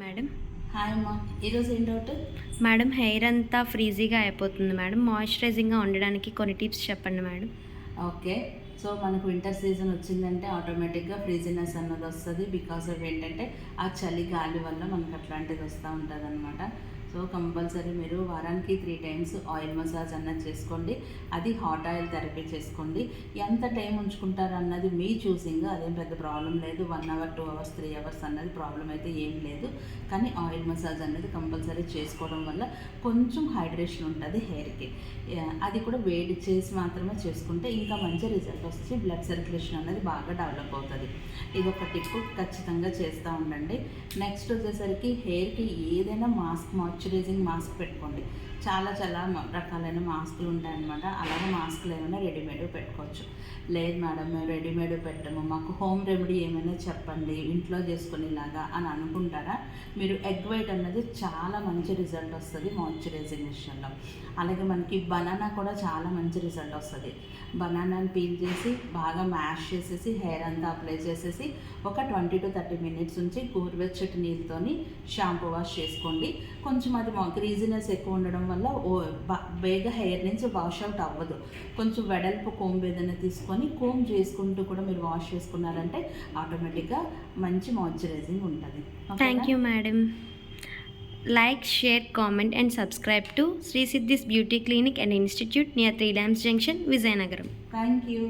Madam hi అమ్మా, ఈరోజు ఏం డౌట్? మేడం హెయిర్ అంతా ఫ్రీజీగా అయిపోతుంది మేడం. మాయిశ్చరైజింగ్గా ఉండడానికి కొన్ని టిప్స్ చెప్పండి మేడం. ఓకే. సో మనకు వింటర్ సీజన్ వచ్చిందంటే ఆటోమేటిక్గా ఫ్రీజినెస్ అన్నది వస్తుంది. బికాస్ ఆఫ్ ఏంటంటే ఆ చలి గాలి వల్ల మనకు అట్లాంటిది వస్తూ ఉంటుంది అనమాట. సో కంపల్సరీ మీరు వారానికి 3 టైమ్స్ ఆయిల్ మసాజ్ అన్నది చేసుకోండి. అది హాట్ ఆయిల్ థెరపీ చేసుకోండి. ఎంత టైం ఉంచుకుంటారు అన్నది మీ చూసింగ్, అదేం పెద్ద ప్రాబ్లం లేదు. 1 అవర్ 2 అవర్స్ 3 అవర్స్ అన్నది ప్రాబ్లం అయితే ఏం లేదు. కానీ ఆయిల్ మసాజ్ అనేది కంపల్సరీ చేసుకోవడం వల్ల కొంచెం హైడ్రేషన్ ఉంటుంది హెయిర్కి. అది కూడా వేడి చేసి మాత్రమే చేసుకుంటే ఇంకా మంచి రిజల్ట్ వచ్చి బ్లడ్ సర్క్యులేషన్ అనేది బాగా డెవలప్ అవుతుంది. ఇది ఒక టిప్ ఖచ్చితంగా చేస్తూ ఉండండి. నెక్స్ట్ వచ్చేసరికి హెయిర్కి ఏదైనా మాయిశ్చరైజింగ్ మాస్క్ పెట్టుకోండి. చాలా రకాలైన మాస్కులు ఉంటాయన్నమాట. అలాగే మాస్కులు ఏమైనా రెడీమేడ్ పెట్టుకోవచ్చు. లేదు మేడం మేము రెడీమేడ్ పెట్టము, మాకు హోమ్ రెమెడీ ఏమైనా చెప్పండి ఇంట్లో చేసుకునేలాగా అని అనుకుంటారా, మీరు ఎగ్ వైట్ అన్నది చాలా మంచి రిజల్ట్ వస్తుంది మాయిశ్చరైజింగ్ విషయంలో. అలాగే మనకి బనానా కూడా చాలా మంచి రిజల్ట్ వస్తుంది. బనానాని పీల్ చేసి బాగా మ్యాష్ చేసేసి హెయిర్ అంతా అప్లై చేసేసి ఒక 20 to 30 మినిట్స్ నుంచి గోరువెచ్చటి నీళ్ళతోని షాంపూ వాష్ చేసుకోండి. కొంచెం అది గ్రీజినెస్ ఎక్కువ ఉండడం వల్ల బేగా హెయిర్ నుంచి వాష్ అవుట్ అవ్వదు. కొంచెం వెడల్పు కోంబ్ ఏదైనా తీసుకొని కోంబ్ చేసుకుంటూ కూడా మీరు వాష్ చేసుకున్నారంటే ఆటోమేటిక్గా మంచి మాయిశ్చరైజింగ్ ఉంటుంది. Thank you madam. Like, share, comment and subscribe to Sri Siddhis Beauty Clinic and Institute near 3 Dams Junction, Vizianagaram. Thank you.